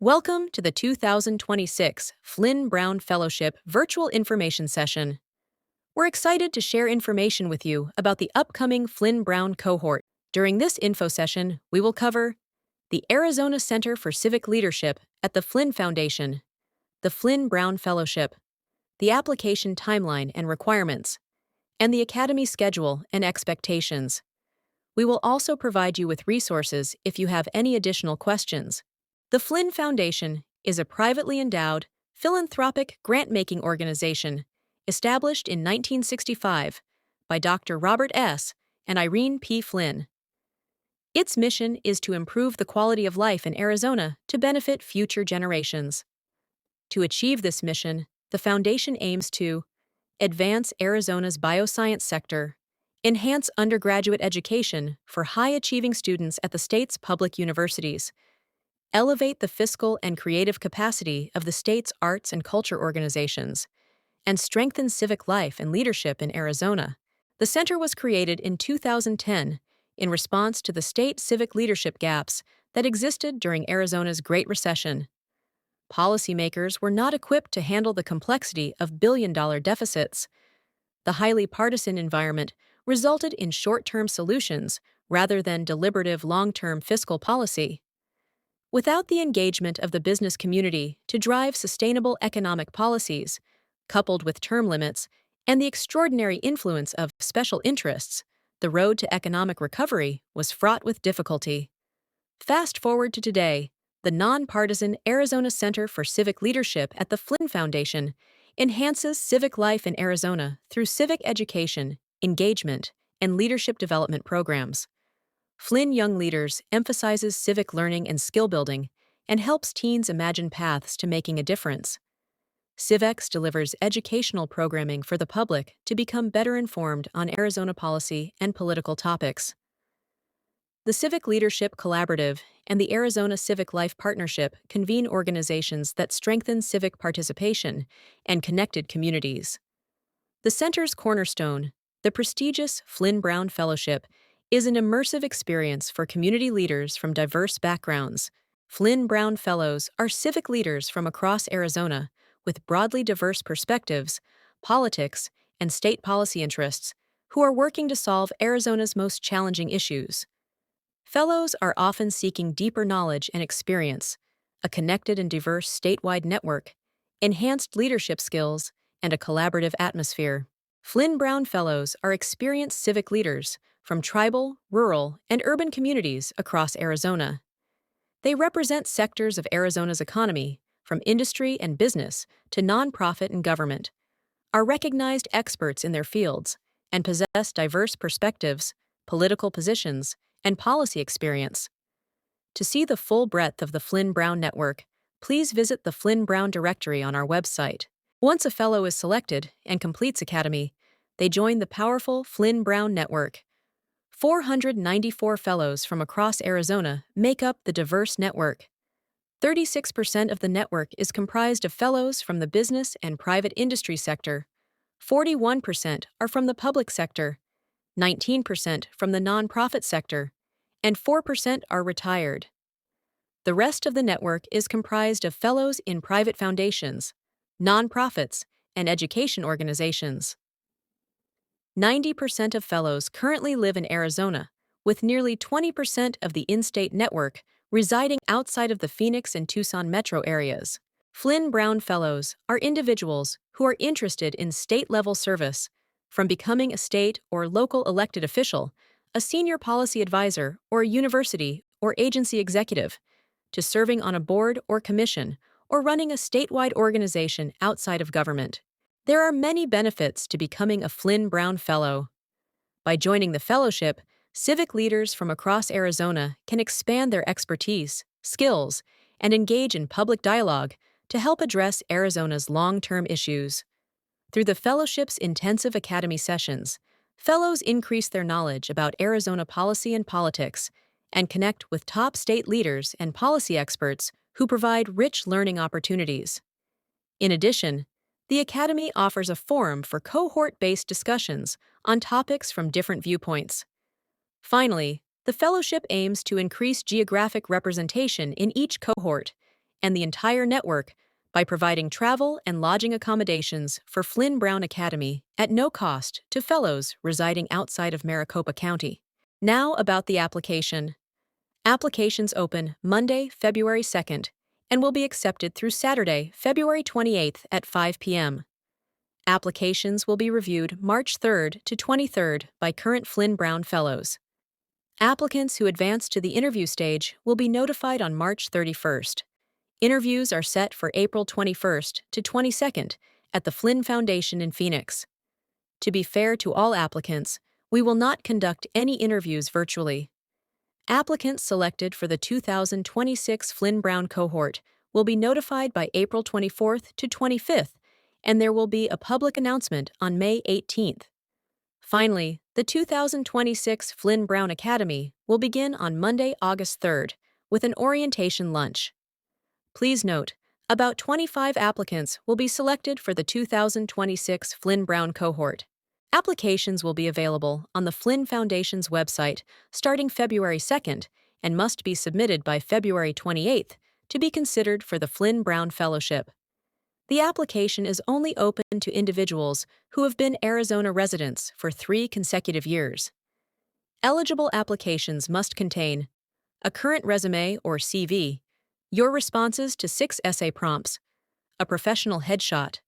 Welcome to the 2026 Flinn-Brown Fellowship Virtual Information Session. We're excited to share information with you about the upcoming Flinn-Brown cohort. During this info session, we will cover the Arizona Center for Civic Leadership at the Flinn Foundation, the Flinn-Brown Fellowship, the application timeline and requirements, and the Academy schedule and expectations. We will also provide you with resources if you have any additional questions. The Flinn Foundation is a privately endowed, philanthropic grant-making organization established in 1965 by Dr. Robert S. and Irene P. Flinn. Its mission is to improve the quality of life in Arizona to benefit future generations. To achieve this mission, the foundation aims to advance Arizona's bioscience sector, enhance undergraduate education for high-achieving students at the state's public universities, elevate the fiscal and creative capacity of the state's arts and culture organizations, and strengthen civic life and leadership in Arizona. The center was created in 2010 in response to the state civic leadership gaps that existed during Arizona's Great Recession. Policymakers were not equipped to handle the complexity of billion-dollar deficits. The highly partisan environment resulted in short-term solutions rather than deliberative long-term fiscal policy. Without the engagement of the business community to drive sustainable economic policies, coupled with term limits and the extraordinary influence of special interests, the road to economic recovery was fraught with difficulty. Fast forward to today, the nonpartisan Arizona Center for Civic Leadership at the Flinn Foundation enhances civic life in Arizona through civic education, engagement, and leadership development programs. Flinn Young Leaders emphasizes civic learning and skill building and helps teens imagine paths to making a difference. CivX delivers educational programming for the public to become better informed on Arizona policy and political topics. The Civic Leadership Collaborative and the Arizona Civic Life Partnership convene organizations that strengthen civic participation and connected communities. The center's cornerstone, the prestigious Flinn-Brown Fellowship, is an immersive experience for community leaders from diverse backgrounds. Flinn-Brown Fellows are civic leaders from across Arizona with broadly diverse perspectives, politics, and state policy interests who are working to solve Arizona's most challenging issues. Fellows are often seeking deeper knowledge and experience, a connected and diverse statewide network, enhanced leadership skills, and a collaborative atmosphere. Flinn-Brown Fellows are experienced civic leaders from tribal, rural, and urban communities across Arizona. They represent sectors of Arizona's economy, from industry and business to nonprofit and government, are recognized experts in their fields, and possess diverse perspectives, political positions, and policy experience. To see the full breadth of the Flinn-Brown network, please visit the Flinn-Brown directory on our website. Once a fellow is selected and completes Academy, they join the powerful Flinn-Brown network. 494 fellows from across Arizona make up the diverse network. 36% of the network is comprised of fellows from the business and private industry sector. 41% are from the public sector, 19% from the nonprofit sector, and 4% are retired. The rest of the network is comprised of fellows in private foundations, nonprofits, and education organizations. 90% of fellows currently live in Arizona, with nearly 20% of the in-state network residing outside of the Phoenix and Tucson metro areas. Flinn-Brown Fellows are individuals who are interested in state-level service, from becoming a state or local elected official, a senior policy advisor, or a university or agency executive, to serving on a board or commission, or running a statewide organization outside of government. There are many benefits to becoming a Flinn-Brown Fellow. By joining the fellowship, civic leaders from across Arizona can expand their expertise, skills, and engage in public dialogue to help address Arizona's long-term issues. Through the fellowship's intensive Academy sessions, fellows increase their knowledge about Arizona policy and politics and connect with top state leaders and policy experts who provide rich learning opportunities. In addition, the Academy offers a forum for cohort-based discussions on topics from different viewpoints. Finally, the fellowship aims to increase geographic representation in each cohort, and the entire network by providing travel and lodging accommodations for Flinn-Brown Academy at no cost to fellows residing outside of Maricopa County. Now about the application. Applications open Monday, February 2nd, and will be accepted through Saturday, February 28th at 5 p.m. Applications will be reviewed March 3rd to 23rd by current Flinn-Brown Fellows. Applicants who advance to the interview stage will be notified on March 31st. Interviews are set for April 21st to 22nd at the Flinn Foundation in Phoenix. To be fair to all applicants, we will not conduct any interviews virtually. Applicants selected for the 2026 Flinn-Brown cohort will be notified by April 24th to 25th, and there will be a public announcement on May 18th. Finally, the 2026 Flinn-Brown Academy will begin on Monday, August 3rd, with an orientation lunch. Please note, about 25 applicants will be selected for the 2026 Flinn-Brown cohort. Applications will be available on the Flinn Foundation's website starting February 2nd and must be submitted by February 28th to be considered for the Flinn-Brown Fellowship. The application is only open to individuals who have been Arizona residents for 3 consecutive years. Eligible applications must contain a current resume or CV, your responses to 6 essay prompts, a professional headshot,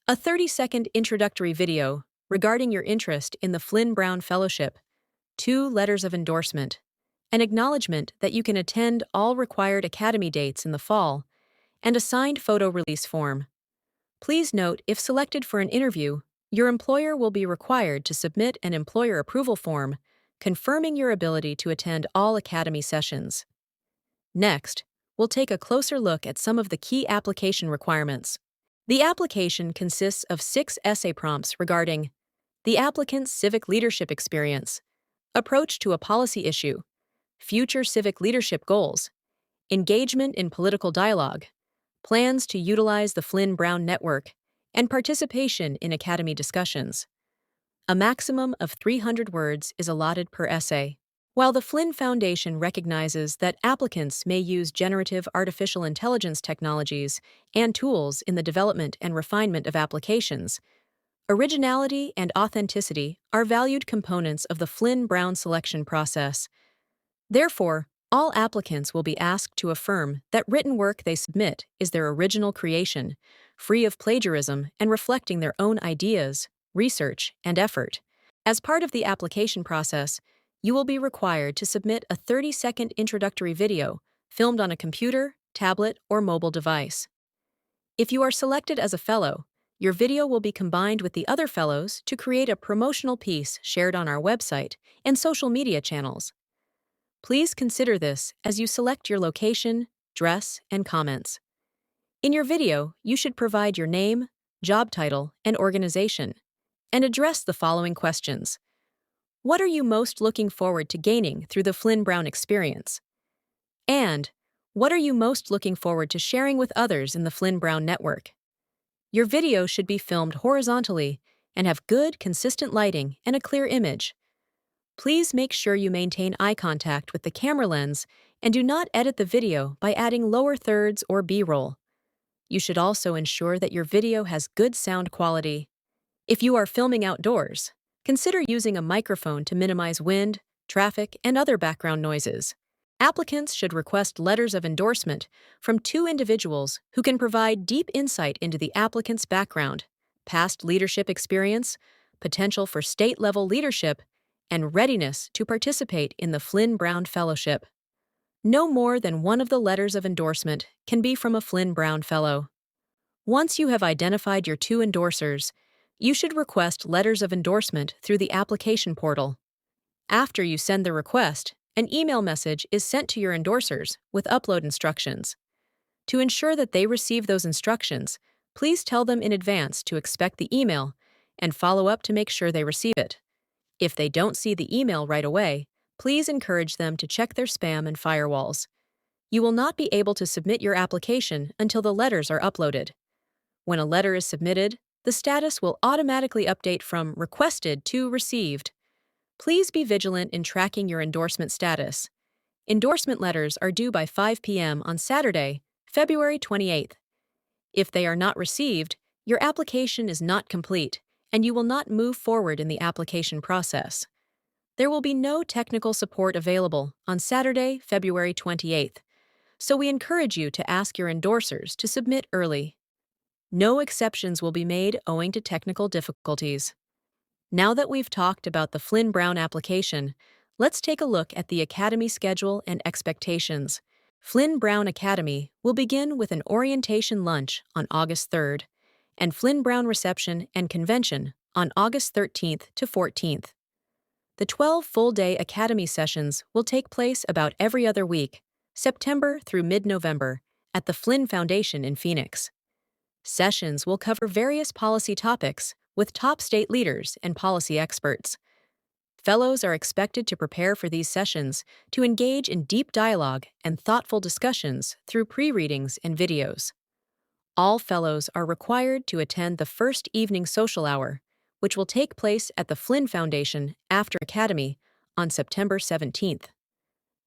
a 30-second introductory video regarding your interest in the Flinn-Brown Fellowship, 2 letters of endorsement, an acknowledgement that you can attend all required academy dates in the fall, and a signed photo release form. Please note, if selected for an interview, your employer will be required to submit an employer approval form confirming your ability to attend all academy sessions. Next, we'll take a closer look at some of the key application requirements. The application consists of 6 essay prompts regarding the applicant's civic leadership experience, approach to a policy issue, future civic leadership goals, engagement in political dialogue, plans to utilize the Flinn-Brown network, and participation in academy discussions. A maximum of 300 words is allotted per essay. While the Flinn Foundation recognizes that applicants may use generative artificial intelligence technologies and tools in the development and refinement of applications, originality and authenticity are valued components of the Flinn-Brown selection process. Therefore, all applicants will be asked to affirm that written work they submit is their original creation, free of plagiarism and reflecting their own ideas, research, and effort. As part of the application process, you will be required to submit a 30-second introductory video filmed on a computer, tablet, or mobile device. If you are selected as a fellow, your video will be combined with the other fellows to create a promotional piece shared on our website and social media channels. Please consider this as you select your location, dress, and comments. In your video, you should provide your name, job title, and organization, and address the following questions. What are you most looking forward to gaining through the Flinn-Brown experience? And what are you most looking forward to sharing with others in the Flinn-Brown network? Your video should be filmed horizontally and have good, consistent lighting and a clear image. Please make sure you maintain eye contact with the camera lens and do not edit the video by adding lower thirds or B-roll. You should also ensure that your video has good sound quality. If you are filming outdoors, consider using a microphone to minimize wind, traffic, and other background noises. Applicants should request letters of endorsement from 2 individuals who can provide deep insight into the applicant's background, past leadership experience, potential for state-level leadership, and readiness to participate in the Flinn-Brown Fellowship. No more than one of the letters of endorsement can be from a Flinn-Brown Fellow. Once you have identified your 2 endorsers, you should request letters of endorsement through the application portal. After you send the request, an email message is sent to your endorsers with upload instructions. To ensure that they receive those instructions, please tell them in advance to expect the email and follow up to make sure they receive it. If they don't see the email right away, please encourage them to check their spam and firewalls. You will not be able to submit your application until the letters are uploaded. When a letter is submitted, the status will automatically update from requested to received. Please be vigilant in tracking your endorsement status. Endorsement letters are due by 5 p.m. on Saturday, February 28th. If they are not received, your application is not complete, and you will not move forward in the application process. There will be no technical support available on Saturday, February 28th, so we encourage you to ask your endorsers to submit early. No exceptions will be made owing to technical difficulties. Now that we've talked about the Flinn-Brown application, let's take a look at the Academy schedule and expectations. Flinn-Brown Academy will begin with an orientation lunch on August 3rd and Flinn-Brown reception and convention on August 13th to 14th. The 12 full-day Academy sessions will take place about every other week, September through mid-November, at the Flinn Foundation in Phoenix. Sessions will cover various policy topics with top state leaders and policy experts. Fellows are expected to prepare for these sessions to engage in deep dialogue and thoughtful discussions through pre-readings and videos. All fellows are required to attend the first evening social hour, which will take place at the Flinn Foundation after Academy on September 17th.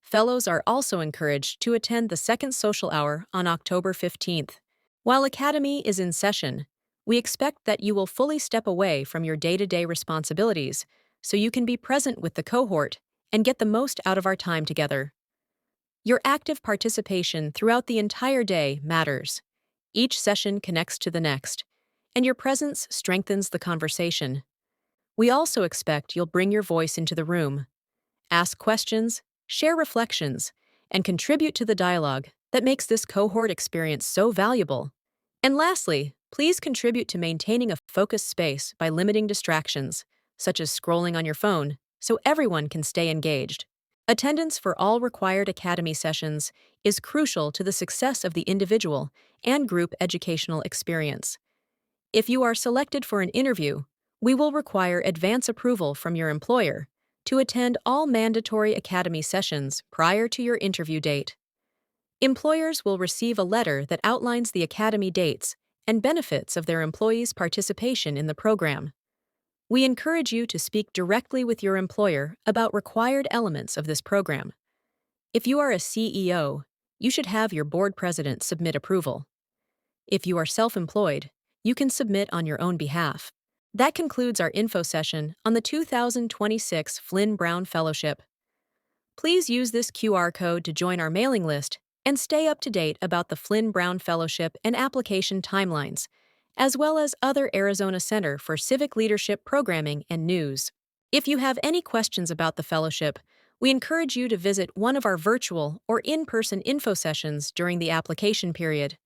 Fellows are also encouraged to attend the second social hour on October 15th. While Academy is in session, we expect that you will fully step away from your day-to-day responsibilities so you can be present with the cohort and get the most out of our time together. Your active participation throughout the entire day matters. Each session connects to the next, and your presence strengthens the conversation. We also expect you'll bring your voice into the room, ask questions, share reflections, and contribute to the dialogue that makes this cohort experience so valuable. And lastly, please contribute to maintaining a focused space by limiting distractions, such as scrolling on your phone, so everyone can stay engaged. Attendance for all required Academy sessions is crucial to the success of the individual and group educational experience. If you are selected for an interview, we will require advance approval from your employer to attend all mandatory Academy sessions prior to your interview date. Employers will receive a letter that outlines the Academy dates and benefits of their employees' participation in the program. We encourage you to speak directly with your employer about required elements of this program. If you are a CEO, you should have your board president submit approval. If you are self-employed, you can submit on your own behalf. That concludes our info session on the 2026 Flinn-Brown Fellowship. Please use this QR code to join our mailing list and stay up to date about the Flinn-Brown Fellowship and application timelines, as well as other Arizona Center for Civic Leadership programming and news. If you have any questions about the fellowship, we encourage you to visit one of our virtual or in-person info sessions during the application period.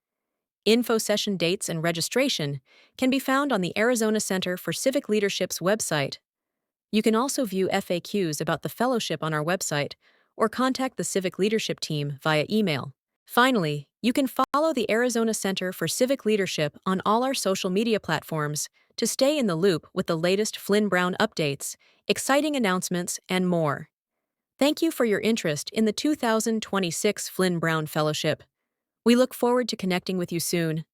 Info session dates and registration can be found on the Arizona Center for Civic Leadership's website. You can also view FAQs about the fellowship on our website or contact the Civic Leadership team via email. Finally, you can follow the Arizona Center for Civic Leadership on all our social media platforms to stay in the loop with the latest Flinn-Brown updates, exciting announcements, and more. Thank you for your interest in the 2026 Flinn-Brown Fellowship. We look forward to connecting with you soon.